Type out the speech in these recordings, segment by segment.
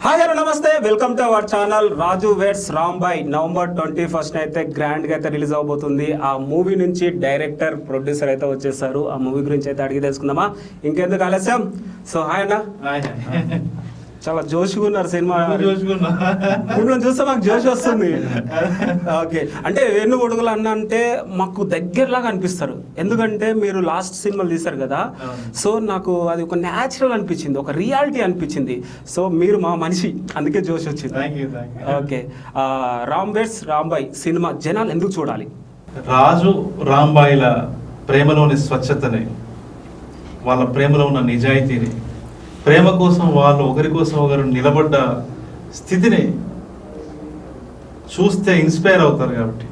Hi hello నమస్తే, welcome to our channel Raju weds Rambai. November 21 అయితే గ్రాండ్గా అయితే రిలీజ్ అవబోతుంది. ఆ మూవీ నుంచి డైరెక్టర్ ప్రొడ్యూసర్ అయితే వచ్చేసారు. ఆ మూవీ గురించి అయితే అడిగి తెలుసుకుందామా, ఇంకెందుకు ఆలస్యం. సో హాయ్ అన్న, చాలా జోష్గా ఉన్నారు. సినిమా మిమ్మల్ని చూస్తే మాకు జోష్ వస్తుంది. ఓకే, అంటే వెన్ను ఒడుగులు అన్న అంటే మాకు దగ్గరలాగా అనిపిస్తారు, ఎందుకంటే మీరు లాస్ట్ సినిమాలు తీశారు కదా. సో నాకు అది ఒక న్యాచురల్ అనిపించింది, ఒక రియాలిటీ అనిపించింది. సో మీరు మా మనిషి, అందుకే జోష్ వచ్చింది. Okay, Ram weds Rambai cinema జనాలు ఎందుకు చూడాలి? రాజు రాంబాయిల ప్రేమలోని స్వచ్ఛతని, వాళ్ళ ప్రేమలో ఉన్న నిజాయితీని, ప్రేమ కోసం వాళ్ళు ఒకరి కోసం ఒకరు నిలబడ్డ స్థితిని చూస్తే ఇన్స్పైర్ అవుతారు. కాబట్టి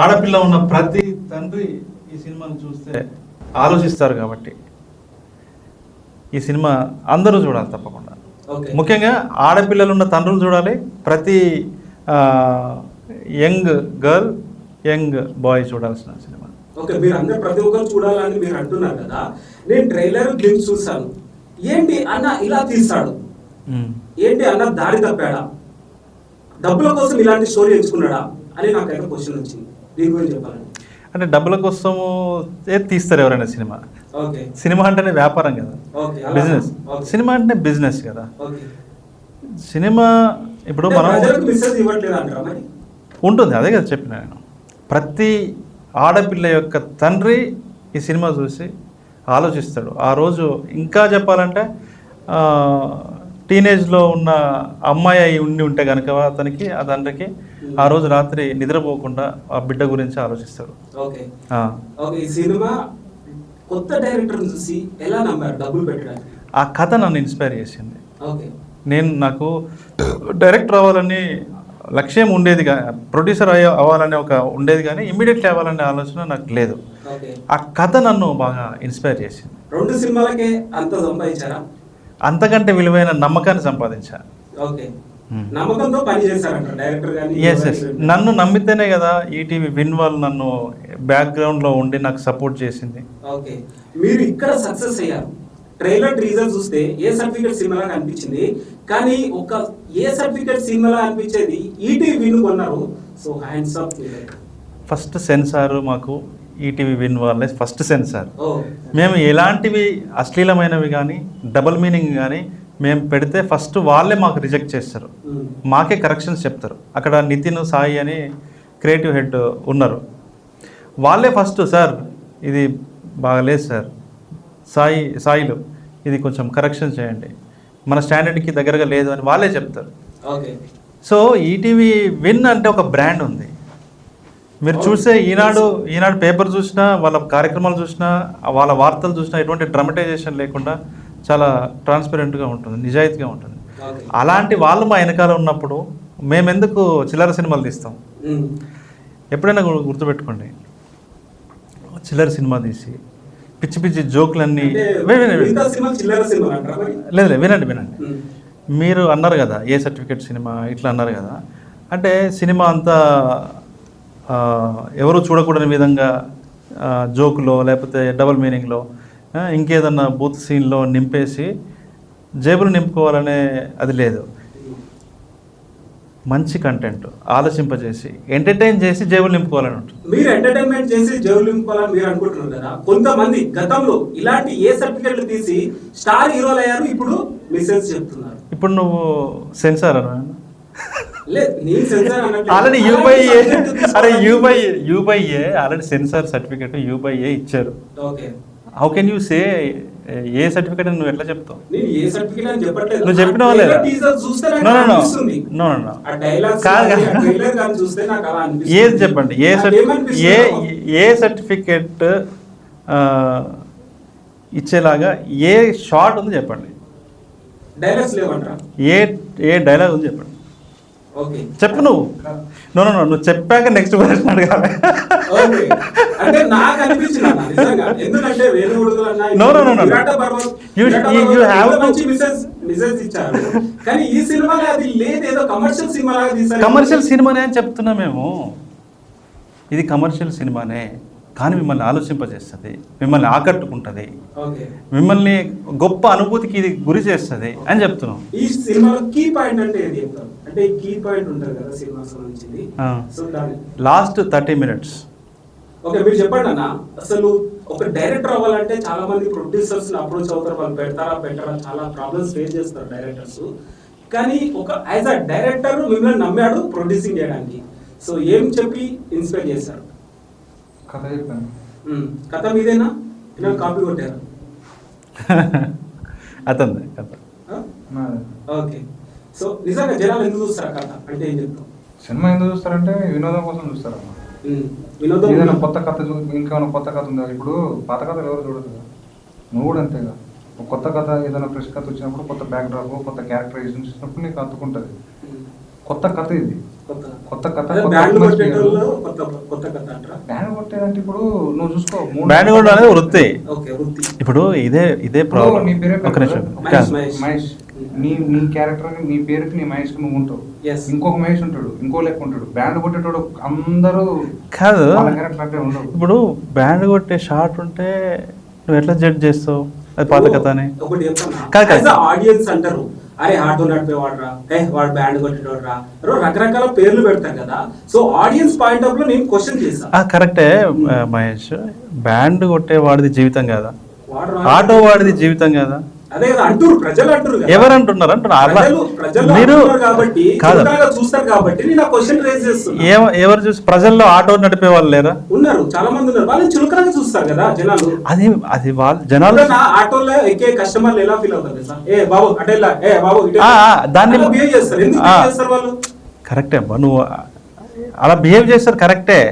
ఆడపిల్ల ఉన్న ప్రతి తండ్రి ఈ సినిమాను చూస్తే ఆలోచిస్తారు. కాబట్టి ఈ సినిమా అందరూ చూడాలి తప్పకుండా. ముఖ్యంగా ఆడపిల్లలు ఉన్న తండ్రులు చూడాలి, ప్రతి యంగ్ గర్ల్ యంగ్ బాయ్ చూడాల్సిన సినిమా. ఓకే, మీరు అందరూ ప్రతి ఒక్కరు చూడాలని మీరు అంటున్నారు కదా. నేను ట్రైలర్ గ్లింప్స్ చూసాను. ఏంటి అన్న ఇలా తీస్తాడు, ఏంటి అన్న దారి తప్పాడా, డబ్బుల కోసం ఇలాంటి స్టోరీ ఎంచుకున్నాడా అని నాకైతే క్వశ్చన్ వచ్చింది. దీని గురించి చెప్పాలండి. అంటే డబ్బుల కోసము తీస్తారు ఎవరైనా సినిమా. సినిమా అంటేనే వ్యాపారం కదా, బిజినెస్. సినిమా అంటే బిజినెస్ కదా. సినిమా ఇప్పుడు మనం ఉంటుంది, అదే కదా చెప్పిన నేను. ప్రతి ఆడపిల్ల యొక్క తండ్రి ఈ సినిమా చూసి ఆలోచిస్తాడు. ఆ రోజు ఇంకా చెప్పాలంటే టీనేజ్లో ఉన్న అమ్మాయి అయి ఉంటే కనుక అతనికి, ఆ తండ్రికి ఆ రోజు రాత్రి నిద్రపోకుండా ఆ బిడ్డ గురించి ఆలోచిస్తాడు. ఆ కథ నన్ను ఇన్స్పైర్ చేసింది. నాకు డైరెక్టర్ అవ్వాలని లక్ష్యం ఉండేది, ప్రొడ్యూసర్ అవ్వాలని ఉండేది, కానీ ఇమ్మీడియట్లీ అవ్వాలనే ఆలోచన నాకు లేదు. ఆ కథ నన్ను బాగా ఇన్స్పైర్ చేసింది. 2 సినిమాలకే అంత సంపాదించారా? అంతకంటే విలువైన నమ్మకాన్ని సంపాదించాను. ఎస్, నన్ను నమ్మితేనే కదా ఈటీవీ విన్ వాళ్ళు నన్ను బ్యాక్గ్రౌండ్లో ఉండి నాకు సపోర్ట్ చేసింది. మీరు ఇక్కడ సక్సెస్ అయ్యారు. ట్రైలర్ టీజర్ చూస్తే ఏ సర్టిఫికేట్ సినిమాలా అనిపించింది, కానీ ఒక ఏ సర్టిఫికేట్ సినిమాలా అనిపించేది ఈటీవీ విన్ కొన్నారు. So hands up. First censor మాకు ఈటీవీ విన్ వాళ్ళే ఫస్ట్ సెన్సార్. మేము ఎలాంటివి అశ్లీలమైనవి కానీ డబుల్ మీనింగ్ కానీ మేము పెడితే ఫస్ట్ వాళ్ళే మాకు రిజెక్ట్ చేస్తారు, మాకే కరెక్షన్స్ చెప్తారు. అక్కడ నితిన్ సాయి అని క్రియేటివ్ హెడ్ ఉన్నారు, వాళ్ళే ఫస్ట్ సార్ ఇది బాగలేదు సార్, సాయిలు ఇది కొంచెం కరెక్షన్ చేయండి, మన స్టాండర్డ్కి దగ్గరగా లేదు అని వాళ్ళే చెప్తారు. సో ఈటీవీ విన్ అంటే ఒక బ్రాండ్ ఉంది. మీరు చూస్తే ఈనాడు పేపర్ చూసినా, వాళ్ళ కార్యక్రమాలు చూసినా, వాళ్ళ వార్తలు చూసినా ఎటువంటి డ్రామటైజేషన్ లేకుండా చాలా ట్రాన్స్పరెంట్గా ఉంటుంది, నిజాయితీగా ఉంటుంది. అలాంటి వాళ్ళు మా వెనకాల ఉన్నప్పుడు మేమెందుకు చిల్లర సినిమాలు తీస్తాం? ఎప్పుడైనా గుర్తుపెట్టుకోండి, చిల్లర సినిమా తీసి పిచ్చి పిచ్చి జోకులన్నీ లేదు. వినండి, మీరు అన్నారు కదా ఏ సర్టిఫికేట్ సినిమా ఇట్లా అన్నారు కదా. అంటే సినిమా అంతా ఎవరు చూడకూడని విధంగా జోకులో లేకపోతే డబుల్ మీనింగ్లో ఇంకేదన్నా బూత్ సీన్లో నింపేసి జేబులు నింపుకోవాలనే అది లేదు. మంచి కంటెంట్ ఆలోచింపజేసి ఎంటర్టైన్ చేసి జేబులు నింపుకోవాలని ఉంటుంది. మీరు ఎంటర్టైన్మెంట్ చేసి జేబులు నింపుకోవాలని మీరు అనుకుంటున్నారు కదా. కొంతమంది గతంలో ఇలాంటి ఏ సర్టిఫికెట్లు తీసి స్టార్ హీరోలు అయ్యారు, ఇప్పుడు మిస్సెన్స్ చెప్తున్నారు. ఇప్పుడు నువ్వు సెన్సార్ అన్నా already U by A already censor certificate U by A ఇచ్చారు. How can you say A certificate అని నువ్వు ఎట్లా చెప్తావు? నువ్వు చెప్పిన వాళ్ళే ఏది చెప్పండి, ఏ సర్టిఫికేట్ ఇచ్చేలాగా ఏ షార్ట్ ఉంది చెప్పండి, ఏ డైలాగ్ ఉంది చెప్పండి, చెప్పు. నువ్వు చెప్పాక నెక్స్ట్ ప్రశ్న అడగాలి. కమర్షియల్ సినిమానే అని చెప్తున్నా మేము. ఇది కమర్షియల్ సినిమానే, కానీ మిమ్మల్ని ఆలోచింపజేస్తుంది, మిమ్మల్ని ఆకట్టుకుంటుంది, ఓకే. మిమ్మల్ని గొప్ప అనుభూతికి ఇది గురి చేస్తుంది అని చెప్తున్నాం. ఈ సినిమాలో కీ పాయింట్ అంటే ఏది చెప్తారు? అంటే ఈ కీ పాయింట్ ఉంటుంది కదా సినిమా సంబంధించింది, సో దాని లాస్ట్ 30 minutes. ఓకే, మీరు చెప్పండి అన్న. అసలు ఒక డైరెక్టర్ అవ్వాలంటే చాలా మంది ప్రొడ్యూసర్స్ అప్రోచ్ అవుతారు, వాళ్ళు పెడతారా పెట్టారా, చాలా ప్రాబ్లమ్స్ ఫేస్ చేస్తారు డైరెక్టర్స్. కానీ ఒక యాజ్ అ డైరెక్టర్ మిమ్మల్ని నమ్మాడు ప్రొడ్యూసింగ్ చేయడానికి, సో ఏం చెప్పి ఇన్స్పైర్ చేశారు? కథ చెప్పాను. కథ మీదేనా? ఇలా కాపీ కొట్టారు? అతనిది కథ. ఓకే. సో నిజంగా జనాలు ఎందుకు చూస్తారు కథ అంటే ఏం చెప్తాం? సినిమా ఎందుకు చూస్తారంటే వినోదం కోసం చూస్తారమ్మా. వినోదం. ఏదైనా కొత్త కథ ఇంకేమైనా కొత్త కథ ఉందా? ఇప్పుడు పాత కథలు ఎవరు చూడదు కదా, నువ్వు కూడా అంతేగా. ఒక కొత్త కథ ఏదైనా ఫ్రెష్ కథ వచ్చినప్పుడు, కొత్త బ్యాక్డ్రాప్, కొత్త క్యారెక్టరైజేషన్ చూసినప్పుడు నీకు అతుకుంటుంది. కొత్త కథ ఇది, కొత్త కథ. బ్యాండ్ కొట్టేదంటే ఇప్పుడు నువ్వు చూసుకో, బ్యాండ్ కొట్టడం అనేది వృత్తి. ఓకే, వృత్తి. ఇప్పుడు ఇదే ప్రాబ్లం. నీ పేరే ఒక నిమిషం. మహేష్, నీ క్యారెక్టర్ నీ పేరుకి నీ మహేష్ నువ్వు ఉంటావు, ఇంకొక మహేష్ ఉంటాడు, ఇంకో లెక్క ఉంటాడు. బ్యాండ్ కొట్టేటోడు అందరూ కాదు. క్యారెక్టర్ అంటే ఉండవు. ఇప్పుడు బ్యాండ్ కొట్టే షాట్ ఉంటే నువ్వు ఎట్లా జడ్జ్ చేస్తావు అది పాత కథ అని? ఒకటి చెప్తాను, ఆడియన్స్ అంటారు అరే ఆటో నడిపేవాడరా, వాడు బ్యాండ్ కొట్టేటోడరా, రకరకాల పేర్లు పెడతారు కదా. సో ఆడియన్స్ పాయింట్ ఆఫ్ లో నేను క్వశ్చన్ చేశాను. కరెక్టే మహేష్, బ్యాండ్ కొట్టే వాడిది జీవితం కాదా, ఆటో వాడిది జీవితం కాదా? అదే కదా అంటారు ప్రజలు, అంటారు ఎవరు అంటున్నారు మీరు కాబట్టి చూస్తారు కాబట్టి నేను క్వశ్చన్ రేజ్ చేస్తున్నా. ఎవరు చూసి ప్రజల్లో ఆటో నడిపే వాళ్ళు లేరా? ఉన్నారు, చాలా మంది ఉన్నారు. వాళ్ళని చులకనగా చూస్తారు కదా జనాలు. అది వాళ్ళు జనాలు ఆటోలో ఎక్కే కస్టమర్లు ఎలా ఫీల్ అవుతారు సార్? ఏ బాబు అటెల్లా, ఏ బాబు దాన్ని బిహేవ్ చేస్తారు. ఎందుకు చేస్తారు వాళ్ళు? కరెక్టే అమ్మా, నువ్వు అలా బిహేవ్ చేస్తారు కరెక్టే,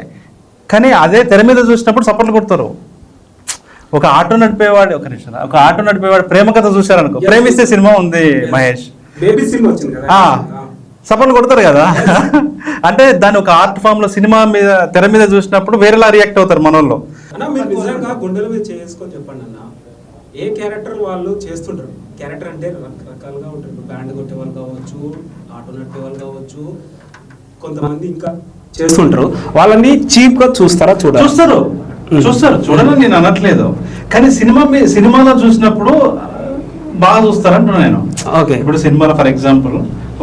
కానీ అదే తెర మీద చూసినప్పుడు సపోర్ట్లు కొడతారు. ఒక ఆటో నడిపేవాడు ప్రేమ కథ చూశారనుకో, ప్రేమిస్తే సినిమా ఉంది మహేష్, బేబీ సినిమా వచ్చింది కదా, సపోర్ట్ కొడతారు కదా. అంటే దాన్ని ఒక ఆర్ట్ ఫామ్ లో సినిమా మీద తెర మీద చూసినప్పుడు వేరేలా రియాక్ట్ అవుతారు మనోళ్ళు. అన్న మీరు నిజంగా గుండెల మీద చేసుకొని చెప్పండి అన్న, ఏ క్యారెక్టర్ వాళ్ళు చేస్తుంటారు? క్యారెక్టర్ అంటే రకరకాలుగా ఉంటారు. బ్యాండ్ కొట్టే వాళ్ళు కావచ్చు, ఆటో నడిపే వాళ్ళు కావచ్చు, కొంతమంది ఇంకా చేస్తుంటారు. వాళ్ళని చీప్ గా చూస్తారా? చూస్తారు చూడని నేను అనట్లేదు, కానీ సినిమాలో చూసినప్పుడు బాగా చూస్తారంటున్నా నేను. ఓకే, ఇప్పుడు సినిమాలో ఫర్ ఎగ్జాంపుల్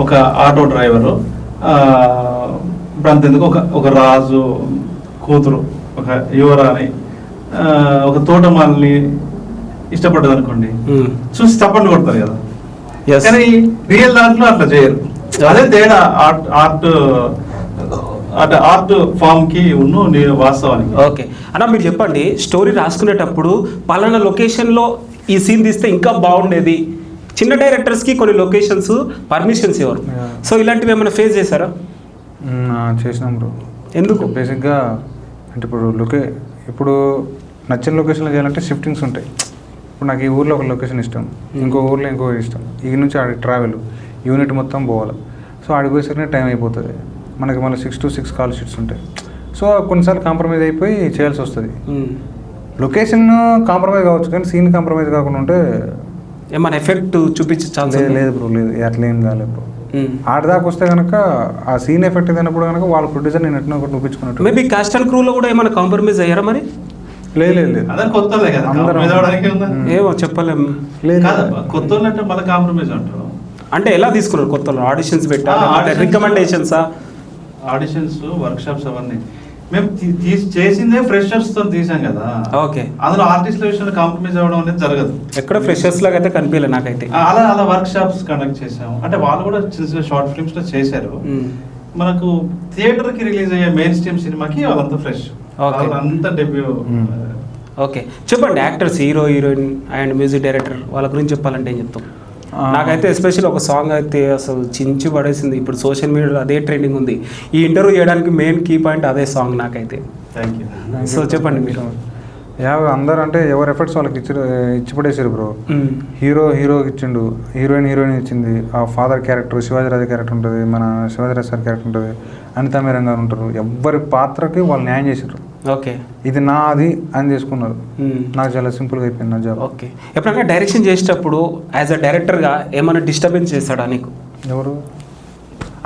ఒక ఆటో డ్రైవరు, ఇప్పుడు అంతెందుకు ఒక రాజు కూతురు, ఒక యువరాణి, ఒక తోటమాలని ఇష్టపడ్డది అనుకోండి, చూసి చప్పట్లు కొడతారు కదా. కానీ రియల్ దాంట్లో అట్లా చేయరు. అదే తేడా ఆర్ట్ ఫామ్ కి వాస్తవానికి. ఓకే అన్న, మీరు చెప్పండి, స్టోరీ రాసుకునేటప్పుడు పలానా లొకేషన్ లో ఈ సీన్ తీస్తే ఇంకా బాగుండేది. చిన్న డైరెక్టర్స్ కి కొన్ని లొకేషన్స్ పర్మిషన్స్ ఇవ్వరు. సో ఇలాంటివి ఏమైనా ఫేస్ చేశారా? చేసినాం బ్రో. ఎందుకు? బేసిక్గా అంటే ఇప్పుడు నచ్చిన లొకేషన్లో చేయాలంటే షిఫ్టింగ్స్ ఉంటాయి. ఇప్పుడు నాకు ఈ ఊర్లో ఒక లొకేషన్ ఇష్టం, ఇంకో ఊర్లో ఇంకో ఇష్టం, ఈ నుంచి ఆడికి ట్రావెల్ యూనిట్ మొత్తం పోవాలి. సో ఆడికి పోయేసరికి టైం అయిపోతుంది. మనకి మళ్ళీ 6 to 6 కాల్ షీట్స్ ఉంటాయి. సో కొన్నిసార్లు కాంప్రమైజ్ అయిపోయి చేయాల్సి వస్తుంది. లొకేషన్ కాంప్రమైజ్ కావచ్చు, కానీ సీన్ కాంప్రమైజ్ కాకుండా ఉంటే ఏమైనా ఎఫెక్ట్ చూపించే ఛాన్స్ లేదు బ్రో. లేదు, అట్లా ఏం కాలేదు బ్రో. ఆడదాకా వస్తే కనుక ఆ సీన్ ఎఫెక్ట్ అయినప్పుడు కనుక వాళ్ళ ప్రొడ్యూసర్ నేను ఎట్లా ఒకటి చూపించుకున్నట్టు. మేబీ కాస్ట్ అండ్ క్రూలో కూడా ఏమైనా కాంప్రమైజ్ అయ్యారా మరి? లేదు ఏమో చెప్పలేము. కొత్త కాంప్రమైజ్ అంటారు అంటే ఎలా తీసుకున్నారు? కొత్త ఆడిషన్స్ పెట్టారు, రికమెండేషన్సా? ఆడిషన్స్, వర్క్ షాప్స్ అవన్నీ మేము చేసిందే ఫ్రెషర్స్ తో తీసాం కదా. ఓకే, అందులో ఆర్టిస్టుల విషయంలో కాంప్రమైజ్ అవ్వడం అనేది జరగదు. ఎక్కడ ఫ్రెషర్స్ లాగా అయితే కనిపించలేదు నాకైతే. అలా వర్క్ షాప్స్ కండక్ట్ చేసాము. అంటే వాళ్ళు కూడా చిన్న షార్ట్ ఫిల్మ్స్ లో చేశారు. మనకు థియేటర్ కి రిలీజ్ అయ్యే మెయిన్ స్ట్రీమ్ సినిమాకి వాళ్ళంతా ఫ్రెష్, అంతా డెబ్యూ. ఓకే చెప్పండి, actors, hero, heroine and music director వాళ్ళ గురించి చెప్పాలంటే ఏం చెప్తాం? నాకైతే ఎస్పెషల్ ఒక సాంగ్ అయితే అసలు చించి పడేసింది. ఇప్పుడు సోషల్ మీడియాలో అదే ట్రెండింగ్ ఉంది. ఈ ఇంటర్వ్యూ చేయడానికి మెయిన్ కీ పాయింట్ అదే సాంగ్ నాకైతే. Thank you. సో చెప్పండి మీరు. అందరు అంటే ఎవరు ఎఫర్ట్స్ వాళ్ళకి ఇచ్చి పడేసారు బ్రో. హీరోకి ఇచ్చిండు, హీరోయిన్ ఇచ్చింది. ఆ ఫాదర్ క్యారెక్టర్, శివాజీరాజు క్యారెక్టర్ ఉంటుంది, మన శివాజీరాజు సార్ క్యారెక్టర్ ఉంటుంది, అనితా మీరన్ గారు ఉంటారు. ఎవరి పాత్రకి వాళ్ళు న్యాయం చేశారు. ఓకే, ఇది నాది అని చేసుకున్నారు. నాకు చాలా సింపుల్గా అయిపోయింది నా జాబ్. ఓకే, ఎప్పుడైనా డైరెక్షన్ చేసేటప్పుడు యాజ్ అ డైరెక్టర్గా ఏమైనా డిస్టర్బెన్స్ చేస్తాడా నీకు? ఎవరు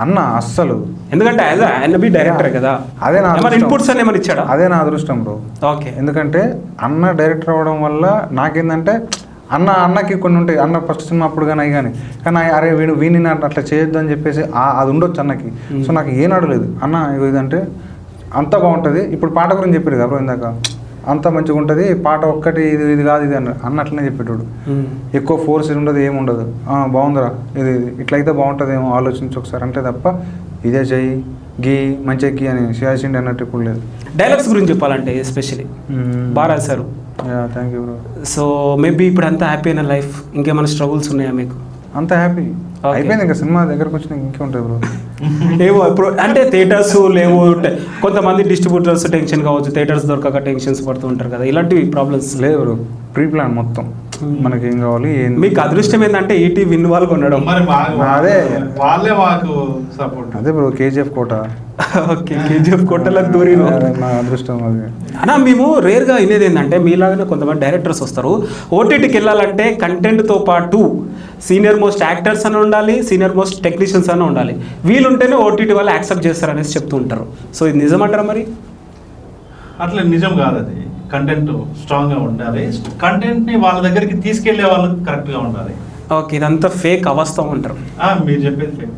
అన్న అస్సలు ఎందుకంటే ఆయన బి డైరెక్టర్ కదా, అదే నా ఏమైనా అదృష్టం. ఇన్పుట్స్ అని ఏమైనా ఇచ్చాడా? అదే నా అదృష్టం బ్రో. ఓకే. ఎందుకంటే అన్న డైరెక్టర్ అవ్వడం వల్ల నాకేందంటే అన్నకి కొన్ని ఉంటాయి. అన్న ఫస్ట్ సినిమా అప్పుడు కానీ అరే వీడిని అట్లా చేయొద్దు అని చెప్పేసి అది ఉండొచ్చు అన్నకి. సో నాకు ఏనాడు లేదు అన్న ఇదంటే అంత బాగుంటుంది. ఇప్పుడు పాట గురించి చెప్పారు కదా బ్రో ఇందాక, అంత మంచిగా ఉంటుంది పాట ఒక్కటి ఇది కాదు ఇది అన్న అట్లనే చెప్పేటోడు. ఎక్కువ ఫోర్స్ ఉండదు, ఏముండదు. బాగుందిరా ఇది ఇట్లయితే బాగుంటుందేమో ఆలోచించి ఒకసారి అంటే తప్ప ఇదే చెయ్యి గీ మంచిగా గీ అని శివాసిండి అన్నట్టు ఇప్పుడు లేదు. డైలాగ్స్ గురించి చెప్పాలంటే ఎస్పెషలీ బాగా రాశారు. Thank you bro. So maybe ఇప్పుడు అంతా హ్యాపీ అయిన లైఫ్, ఇంకేమైనా స్ట్రగుల్స్ ఉన్నాయా మీకు? అంత హ్యాపీ అయిపోయింది. ఇంకా సినిమా దగ్గరకు వచ్చిన ఇంకే ఉంటుంది బ్రో. ఏవో ఇప్పుడు అంటే థియేటర్స్ లేవు, కొంతమంది డిస్ట్రిబ్యూటర్స్ టెన్షన్ కావచ్చు, థియేటర్స్ దొరకక టెన్షన్స్ పడుతూ ఉంటారు కదా, ఇలాంటివి ప్రాబ్లమ్స్ లేదు బ్రో. ప్రీ ప్లాన్ మొత్తం మనకి ఏం కావాలి మీకు అదృష్టం ఏంటంటే ఈటీ విన్ వాళ్ళు కొనడం. అదే వాళ్ళే మాకు సపోర్ట్. అదే బ్రో కేజీఎఫ్ కోట. ఓకే, కేజీఎఫ్ కోటలకు దూరి నా అదృష్టం అది. అన్నా మేము రేర్గా వినేది ఏంటంటే మీలాగానే కొంతమంది డైరెక్టర్స్ వస్తారు, ఓటీటీకి వెళ్ళాలంటే కంటెంట్తో పాటు సీనియర్ మోస్ట్ యాక్టర్స్ అని ఉండాలి, సీనియర్ మోస్ట్ టెక్నీషియన్స్ అని ఉండాలి, వీళ్ళుంటేనే ఓటీటీ వాళ్ళు యాక్సెప్ట్ చేస్తారనేసి చెప్తూ ఉంటారు. సో ఇది నిజమంటారా మరి? అట్లా నిజం కాదు, అది కంటెంట్ స్ట్రాంగ్గా ఉండాలి, కంటెంట్ని వాళ్ళ దగ్గరికి తీసుకెళ్లే వాళ్ళు కరెక్ట్గా ఉండాలి. ఓకే, ఇదంతా ఫేక్ అవాస్తవం అంటారు. మీరు చెప్పేది ఫేక్.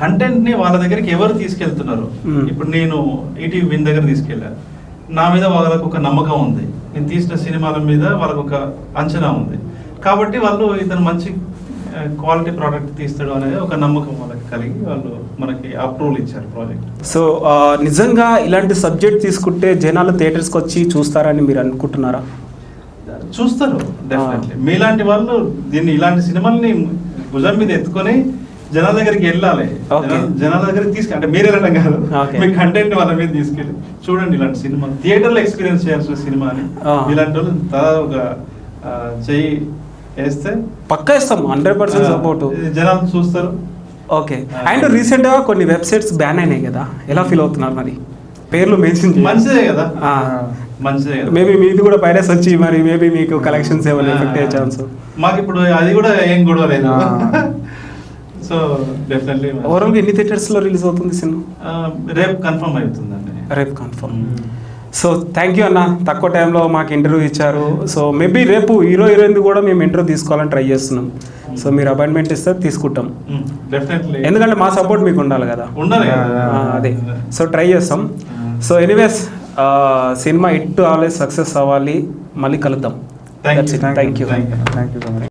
కంటెంట్ని వాళ్ళ దగ్గరికి ఎవరు తీసుకెళ్తున్నారు? ఇప్పుడు నేను ఈటీవీ విన్ దగ్గర తీసుకెళ్ళాను, నా మీద వాళ్ళకు ఒక నమ్మకం ఉంది, నేను తీసిన సినిమాల మీద వాళ్ళకు ఒక అంచనా ఉంది, కాబట్టి వాళ్ళు ఇతను మంచి క్వాలిటీ ప్రోడక్ట్ తీస్తాడు అనేది ఒక నమ్మకం వాళ్ళకి కలిగి వాళ్ళు మనకి అప్రూవల్ ఇచ్చారు ప్రాజెక్ట్. సో నిజంగా ఇలాంటి సబ్జెక్ట్ తీసుకుంటే జనాలు థియేటర్స్కి వచ్చి చూస్తారని మీరు అనుకుంటున్నారా? చూస్తారు డెఫినెట్లీ. మీలాంటి వాళ్ళు దీన్ని ఇలాంటి సినిమాల్ని భుజం మీద ఎత్తుకొని జనాల దగ్గరికి వెళ్ళాలి, జనాల దగ్గరికి అంటే మీరు వెళ్ళడం కాదు, మీ కంటెంట్ వాళ్ళ మీద తీసుకెళ్ళి చూడండి ఇలాంటి సినిమా థియేటర్లో ఎక్స్పీరియన్స్ చేయాల్సిన సినిమాని ఇలాంటి వాళ్ళు దాదాపు చెయ్యి వేస్తే పక్కా ఇస్తాం, 100% సపోర్ట్, జనాలు చూస్తారు. ఓకే. అండ్ రీసెంట్గా కొన్ని వెబ్సైట్స్ బ్యాన్ అయినాయి కదా, ఎలా ఫీల్ అవుతున్నారు మరి? పేర్లు మెన్షన్ మంచిదే కదా, మంచిదే కదా. మేబీ మీది కూడా పైరస్ వచ్చి మరి మేబీ మీకు కలెక్షన్స్ ఏమైనా ఎఫెక్ట్ అయ్యే ఛాన్స్? మాకు ఇప్పుడు అది కూడా ఏం గొడవ లేదు. సో డెఫినెట్లీ ఓవరాల్గా ఎన్ని థియేటర్స్లో రిలీజ్ అవుతుంది సినిమా? రేపు కన్ఫర్మ్ అవుతుందండి. రేపు కన్ఫర్మ్. సో థ్యాంక్ యూ అన్న, తక్కువ టైంలో మాకు ఇంటర్వ్యూ ఇచ్చారు. సో మేబీ రేపు హీరోయిన్ కూడా మేము ఇంటర్వ్యూ తీసుకోవాలని ట్రై చేస్తున్నాం. సో మీరు అపాయింట్మెంట్ ఇస్తే తీసుకుంటాం డెఫినెట్లీ, ఎందుకంటే మా సపోర్ట్ మీకు ఉండాలి కదా. అదే, సో ట్రై చేస్తాం. So anyways cinema hit always success అవ్వాలి, మళ్ళీ కలుద్దాం. Thank you. Thank you so much.